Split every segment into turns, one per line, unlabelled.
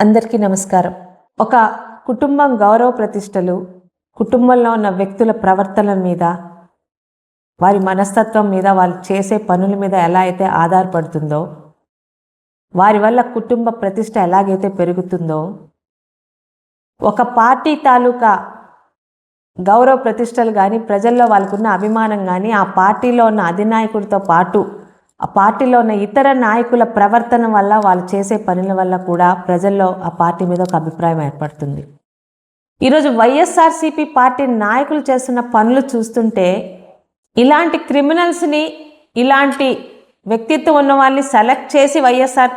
అందరికీ నమస్కారం. ఒక కుటుంబం గౌరవ ప్రతిష్టలు, కుటుంబంలో ఉన్న వ్యక్తుల ప్రవర్తన మీద, వారి మనస్తత్వం మీద, వాళ్ళు చేసే పనుల మీద ఎలా అయితే ఆధారపడుతుందో, వారి వల్ల కుటుంబ ప్రతిష్ట ఎలాగైతే పెరుగుతుందో, ఒక పార్టీ తాలూకా గౌరవ ప్రతిష్టలు కానీ, ప్రజల్లో వాళ్ళకున్న అభిమానం కానీ, ఆ పార్టీలో ఉన్న అధినాయకుడితో పాటు ఆ పార్టీలో ఉన్న ఇతర నాయకుల ప్రవర్తన వల్ల, వాళ్ళు చేసే పనుల వల్ల కూడా ప్రజల్లో ఆ పార్టీ మీద ఒక అభిప్రాయం ఏర్పడుతుంది. ఈరోజు వైఎస్ఆర్సీపీ పార్టీ నాయకులు చేస్తున్న పనులు చూస్తుంటే, ఇలాంటి క్రిమినల్స్ని, ఇలాంటి వ్యక్తిత్వం ఉన్న వాళ్ళని సెలెక్ట్ చేసి వైఎస్ఆర్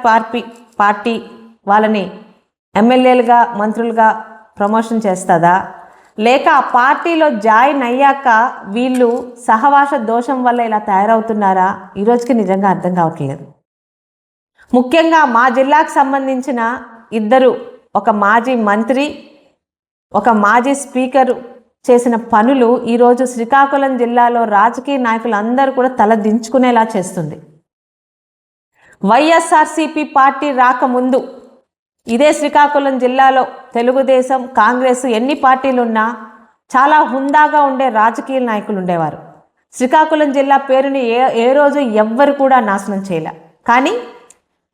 పార్టీ వాళ్ళని ఎమ్మెల్యేలుగా, మంత్రులుగా ప్రమోషన్ చేస్తుందా, లేక ఆ పార్టీలో జాయిన్ అయ్యాక వీళ్ళు సహవాస దోషం వల్ల ఇలా తయారవుతున్నారా, ఈరోజుకి నిజంగా అర్థం కావట్లేదు. ముఖ్యంగా మా జిల్లాకు సంబంధించిన ఇద్దరు, ఒక మాజీ మంత్రి, ఒక మాజీ స్పీకరు చేసిన పనులు ఈరోజు శ్రీకాకుళం జిల్లాలో రాజకీయ నాయకులు అందరూ కూడా తల దించుకునేలా చేస్తుంది. వైఎస్ఆర్సీపీ పార్టీ రాకముందు ఇదే శ్రీకాకుళం జిల్లాలో తెలుగుదేశం, కాంగ్రెస్ ఎన్ని పార్టీలున్నా చాలా హుందాగా ఉండే రాజకీయ నాయకులు ఉండేవారు. శ్రీకాకుళం జిల్లా పేరుని ఏ రోజు ఎవ్వరు కూడా నాశనం చేయలే. కానీ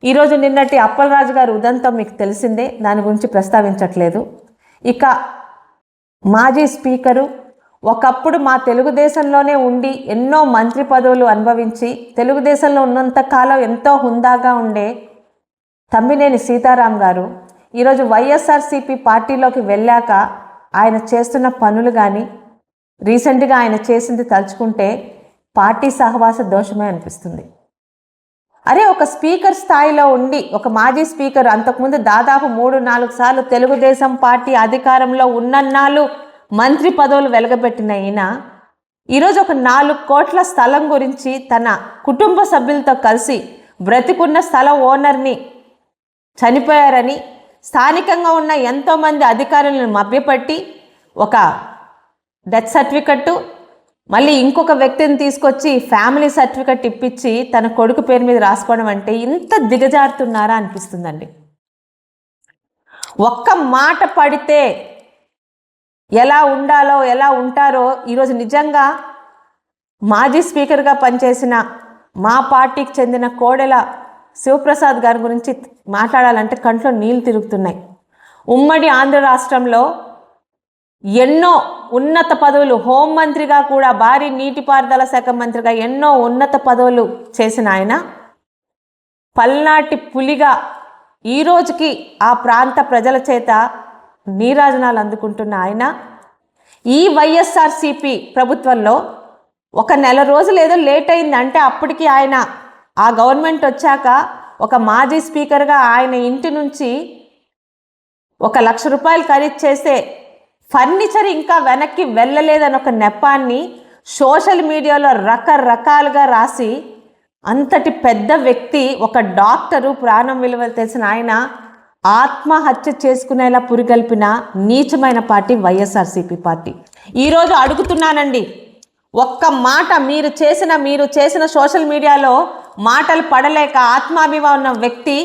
ఈరోజు నిన్నటి అప్పలరాజు గారు ఉదంతం మీకు తెలిసిందే, దాని గురించి ప్రస్తావించట్లేదు. ఇక మాజీ స్పీకరు, ఒకప్పుడు మా తెలుగుదేశంలోనే ఉండి ఎన్నో మంత్రి పదవులు అనుభవించి తెలుగుదేశంలో ఉన్నంతకాలం ఎంతో హుందాగా ఉండే తమ్మినేని సీతారాం గారు ఈరోజు వైఎస్ఆర్సీపీ పార్టీలోకి వెళ్ళాక ఆయన చేస్తున్న పనులు కానీ, రీసెంట్గా ఆయన చేసింది తలుచుకుంటే పార్టీ సహవాస దోషమే అనిపిస్తుంది. అరే, ఒక స్పీకర్ స్థాయిలో ఉండి, ఒక మాజీ స్పీకర్ అంతకుముందు దాదాపు 3-4 సార్లు తెలుగుదేశం పార్టీ అధికారంలో ఉన్నన్నాళ్ళు మంత్రి పదవులు వెలగబెట్టిన ఈయన ఈరోజు ఒక 4 కోట్ల స్థలం గురించి తన కుటుంబ సభ్యులతో కలిసి బ్రతికున్న స్థల ఓనర్ని చనిపోయారని, స్థానికంగా ఉన్న ఎంతోమంది అధికారులను మభ్యపెట్టి ఒక డెత్ సర్టిఫికెట్టు, మళ్ళీ ఇంకొక వ్యక్తిని తీసుకొచ్చి ఫ్యామిలీ సర్టిఫికెట్ ఇప్పించి తన కొడుకు పేరు మీద రాసుకోవడం అంటే ఇంత దిగజారుతున్నారా అనిపిస్తుందండి. ఒక్క మాట పడితే ఎలా ఉండాలో, ఎలా ఉంటారో ఈరోజు నిజంగా మాజీ స్పీకర్గా పనిచేసిన మా పార్టీకి చెందిన కోడెల శివప్రసాద్ గారి గురించి మాట్లాడాలంటే కంట్లో నీళ్ళు తిరుగుతున్నాయి. ఉమ్మడి ఆంధ్ర రాష్ట్రంలో ఎన్నో ఉన్నత పదవులు, హోంమంత్రిగా కూడా, భారీ నీటిపారుదల శాఖ మంత్రిగా ఎన్నో ఉన్నత పదవులు చేసిన ఆయన పల్నాటి పులిగా ఈరోజుకి ఆ ప్రాంత ప్రజల చేత నీరాజనాలు అందుకుంటున్న ఆయన ఈ వైఎస్ఆర్సీపీ ప్రభుత్వంలో ఒక నెల రోజులు ఏదో లేట్ అయిందంటే అప్పటికి ఆయన ఆ గవర్నమెంట్ వచ్చాక ఒక మాజీ స్పీకర్గా ఆయన ఇంటి నుంచి 1 లక్ష రూపాయలు ఖరీదు చేసే ఫర్నిచర్ ఇంకా వెనక్కి వెళ్ళలేదని ఒక నెపాన్ని సోషల్ మీడియాలో రకరకాలుగా రాసి, అంతటి పెద్ద వ్యక్తి, ఒక డాక్టరు, ప్రాణం విలువ తెలిసిన ఆయన ఆత్మహత్య చేసుకునేలా పురిగల్పిన నీచమైన పార్టీ వైఎస్ఆర్సీపీ పార్టీ. ఈరోజు అడుగుతున్నానండి, ఒక్క మాట మీరు చేసిన సోషల్ మీడియాలో మాటలు పడలేక ఆత్మాభిమానం వ్యక్తి,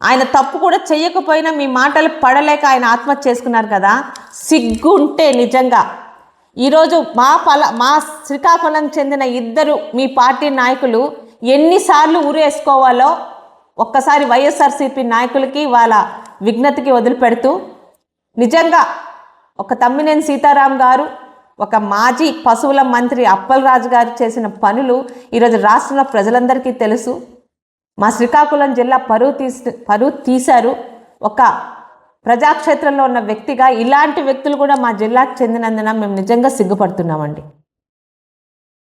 ఆయన తప్పు కూడా చెయ్యకపోయినా మీ మాటలు పడలేక ఆయన ఆత్మహత్య చేసుకున్నారు కదా, సిగ్గుంటే నిజంగా ఈరోజు మా శ్రీకాకుళం చెందిన ఇద్దరు మీ పార్టీ నాయకులు ఎన్నిసార్లు ఊరేసుకోవాలో ఒక్కసారి వైఎస్ఆర్సీపీ నాయకులకి వాళ్ళ విజ్ఞతకి వదిలిపెడుతూ, నిజంగా ఒక తమ్మినేని సీతారాం గారు, ఒక మాజీ పశువుల మంత్రి అప్పలరాజు గారు చేసిన పనులు ఈరోజు రాష్ట్రంలో ప్రజలందరికీ తెలుసు. మా శ్రీకాకుళం జిల్లా పరువు తీశారు. ఒక ప్రజాక్షేత్రంలో ఉన్న వ్యక్తిగా ఇలాంటి వ్యక్తులు కూడా మా జిల్లాకు చెందినందున మేము నిజంగా సిగ్గుపడుతున్నామండి.